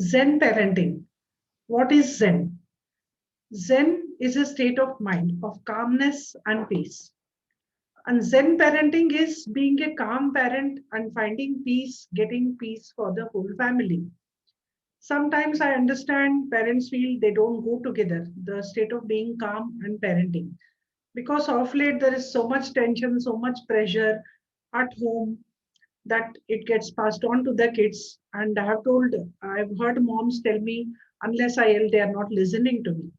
Zen parenting. What is Zen? Zen is a state of mind of calmness and peace. And Zen parenting is being a calm parent and finding peace, getting peace for the whole family. Sometimes I understand parents feel they don't go together, the state of being calm and parenting. Because of late there is so much tension, so much pressure at home that it gets passed on to the kids. And I've heard moms tell me, unless I yell, they are not listening to me.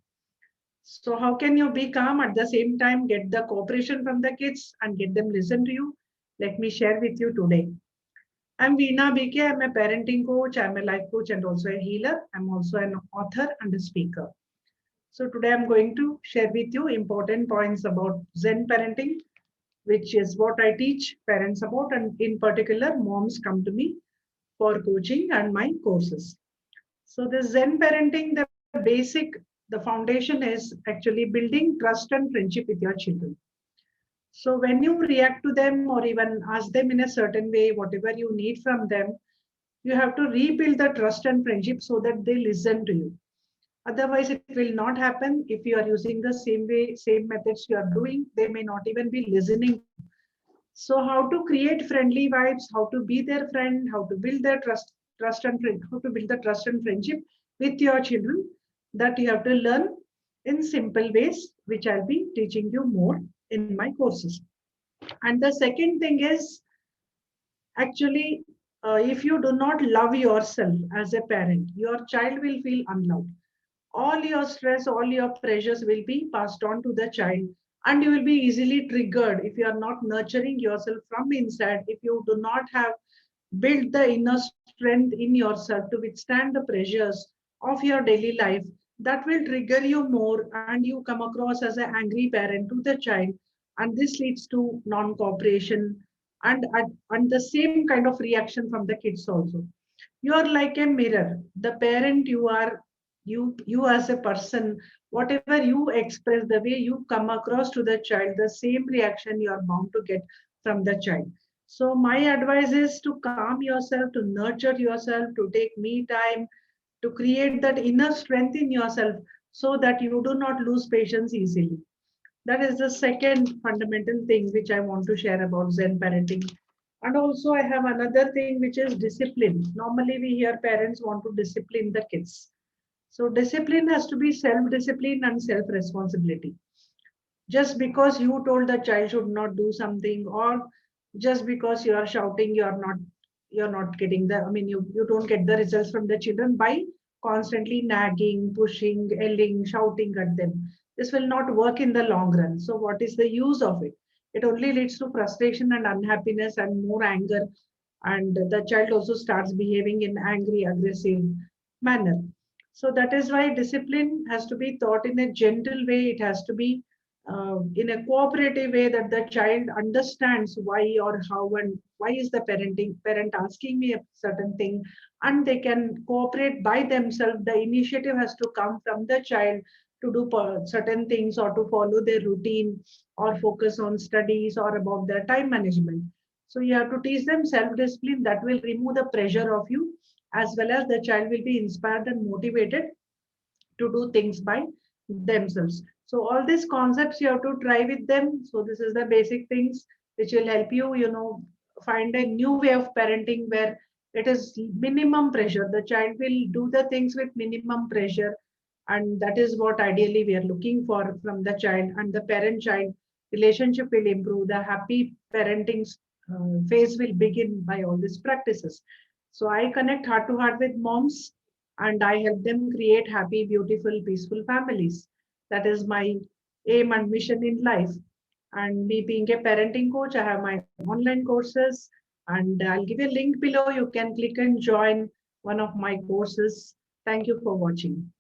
So how can you be calm at the same time, get the cooperation from the kids and get them listen to you? Let me share with you today. I'm Veena BK. I'm a parenting coach, I'm a life coach and also a healer. I'm also an author and a speaker. So today I'm going to share with you important points about Zen parenting, which is what I teach parents about, and in particular, moms come to me for coaching and my courses. So the Zen parenting, the foundation is actually building trust and friendship with your children. So when you react to them or even ask them in a certain way, whatever you need from them, you have to rebuild the trust and friendship so that they listen to you. Otherwise, it will not happen if you are using the same way, same methods you are doing. They may not even be listening to you. So, how to create friendly vibes, how to be their friend, how to build their trust and friend, how to build the trust and friendship with your children, that you have to learn in simple ways, which I'll be teaching you more in my courses. And the second thing is actually, if you do not love yourself as a parent, your child will feel unloved. All your stress, all your pressures will be passed on to the child, and you will be easily triggered if you are not nurturing yourself from inside, if you do not have built the inner strength in yourself to withstand the pressures of your daily life. That will trigger you more, and you come across as an angry parent to the child, and this leads to non-cooperation and the same kind of reaction from the kids also. You are like a mirror. The parent you are, you as a person, whatever you express, the way you come across to the child, the same reaction you are bound to get from the child. So my advice is to calm yourself, to nurture yourself, to take me time, to create that inner strength in yourself so that you do not lose patience easily. That is the second fundamental thing which I want to share about Zen parenting. And also, I have another thing which is discipline. Normally, we hear parents want to discipline the kids. So, discipline has to be self discipline and self responsibility. Just because you told the child should not do something, or just because you are shouting, you're not getting the, I mean, you don't get the results from the children by constantly nagging, pushing, yelling, shouting at them. This will not work in the long run. So what is the use of it? It only leads to frustration and unhappiness and more anger, and the child also starts behaving in angry, aggressive manner. So that is why discipline has to be taught in a gentle way. It has to be in a cooperative way, that the child understands why or how and why is the parent asking me a certain thing, and they can cooperate by themselves. The initiative has to come from the child to do certain things, or to follow their routine, or focus on studies, or about their time management. So you have to teach them self discipline. That will remove the pressure of you, as well as the child will be inspired and motivated to do things by themselves. So all these concepts you have to try with them. So this is the basic things which will help you, find a new way of parenting where it is minimum pressure. The child will do the things with minimum pressure, and that is what ideally we are looking for from the child. And the parent-child relationship will improve. The happy parenting phase will begin by all these practices. So I connect heart to heart with moms, and I help them create happy, beautiful, peaceful families. That is my aim and mission in life. And me being a parenting coach, I have my online courses, and I'll give you a link below. You can click and join one of my courses. Thank you for watching.